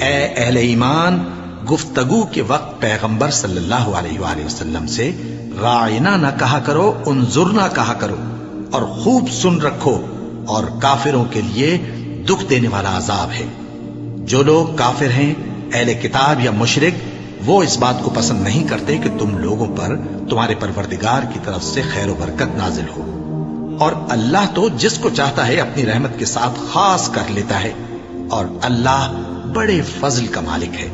اے اہل ایمان، گفتگو کے وقت پیغمبر صلی اللہ علیہ وآلہ وسلم سے راعنا نہ کہا کرو، انظرنا کہا کرو، اور خوب سن رکھو، اور کافروں کے لیے دکھ دینے والا عذاب ہے۔ جو لوگ کافر ہیں، اہل کتاب یا مشرک، وہ اس بات کو پسند نہیں کرتے کہ تم لوگوں پر تمہارے پروردگار کی طرف سے خیر و برکت نازل ہو، اور اللہ تو جس کو چاہتا ہے اپنی رحمت کے ساتھ خاص کر لیتا ہے، اور اللہ بڑے فضل کا مالک ہے۔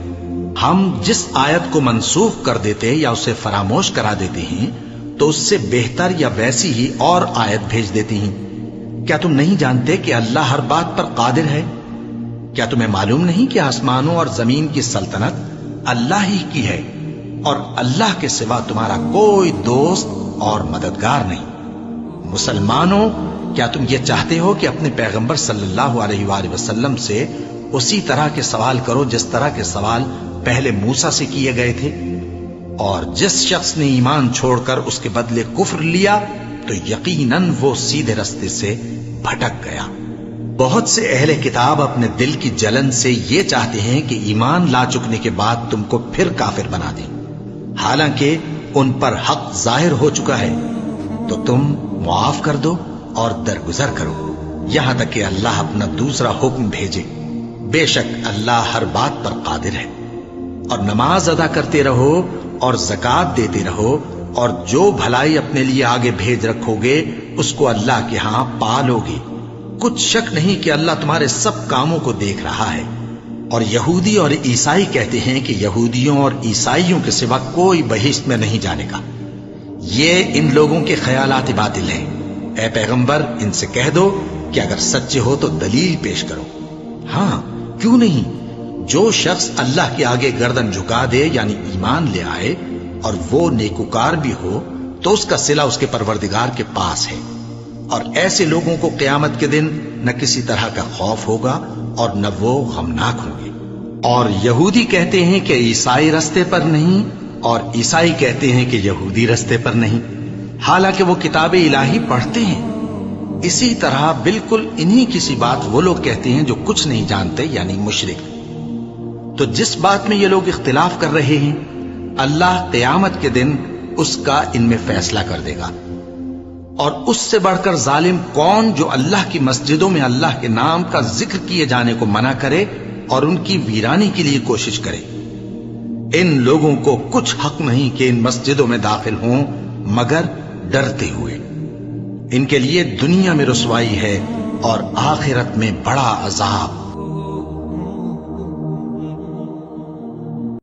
ہم جس آیت کو منسوخ کر دیتے یا اسے فراموش کرا دیتے ہیں تو اس سے بہتر یا ویسی ہی اور آیت بھیج دیتی ہیں۔ کیا تم نہیں جانتے کہ اللہ ہر بات پر قادر ہے؟ کیا تمہیں معلوم نہیں کہ آسمانوں اور زمین کی سلطنت اللہ ہی کی ہے، اور اللہ کے سوا تمہارا کوئی دوست اور مددگار نہیں؟ مسلمانوں، کیا تم یہ چاہتے ہو کہ اپنے پیغمبر صلی اللہ علیہ وآلہ وسلم سے اسی طرح کے سوال کرو جس طرح کے سوال پہلے موسیٰ سے کیے گئے تھے؟ اور جس شخص نے ایمان چھوڑ کر اس کے بدلے کفر لیا تو یقیناً وہ سیدھے رستے سے بھٹک گیا۔ بہت سے اہل کتاب اپنے دل کی جلن سے یہ چاہتے ہیں کہ ایمان لا چکنے کے بعد تم کو پھر کافر بنا دیں، حالانکہ ان پر حق ظاہر ہو چکا ہے، تو تم معاف کر دو اور درگزر کرو یہاں تک کہ اللہ اپنا دوسرا حکم بھیجے۔ بے شک اللہ ہر بات پر قادر ہے۔ اور نماز ادا کرتے رہو اور زکوٰۃ دیتے رہو، اور جو بھلائی اپنے لیے آگے بھیج رکھو گے اس کو اللہ کے ہاں پالو گے۔ کچھ شک نہیں کہ اللہ تمہارے سب کاموں کو دیکھ رہا ہے۔ اور یہودی اور عیسائی کہتے ہیں کہ یہودیوں اور عیسائیوں کے سوا کوئی بہشت میں نہیں جانے گا۔ یہ ان لوگوں کے خیالات باطل ہیں۔ اے پیغمبر، ان سے کہہ دو کہ اگر سچے ہو تو دلیل پیش کرو۔ ہاں، کیوں نہیں؟ جو شخص اللہ کے آگے گردن جھکا دے، یعنی ایمان لے آئے، اور وہ نیکوکار بھی ہو، تو اس کا صلہ اس کے پروردگار کے پاس ہے۔ اور ایسے لوگوں کو قیامت کے دن نہ کسی طرح کا خوف ہوگا اور نہ وہ غمناک ہوں گے۔ اور یہودی کہتے ہیں کہ عیسائی رستے پر نہیں، اور عیسائی کہتے ہیں کہ یہودی رستے پر نہیں، حالانکہ وہ کتاب الہی پڑھتے ہیں۔ اسی طرح بالکل انہی کسی بات وہ لوگ کہتے ہیں جو کچھ نہیں جانتے، یعنی مشرک۔ تو جس بات میں یہ لوگ اختلاف کر رہے ہیں، اللہ قیامت کے دن اس کا ان میں فیصلہ کر دے گا۔ اور اس سے بڑھ کر ظالم کون جو اللہ کی مسجدوں میں اللہ کے نام کا ذکر کیے جانے کو منع کرے اور ان کی ویرانی کے لیے کوشش کرے؟ ان لوگوں کو کچھ حق نہیں کہ ان مسجدوں میں داخل ہوں مگر ڈرتے ہوئے۔ ان کے لیے دنیا میں رسوائی ہے اور آخرت میں بڑا عذاب۔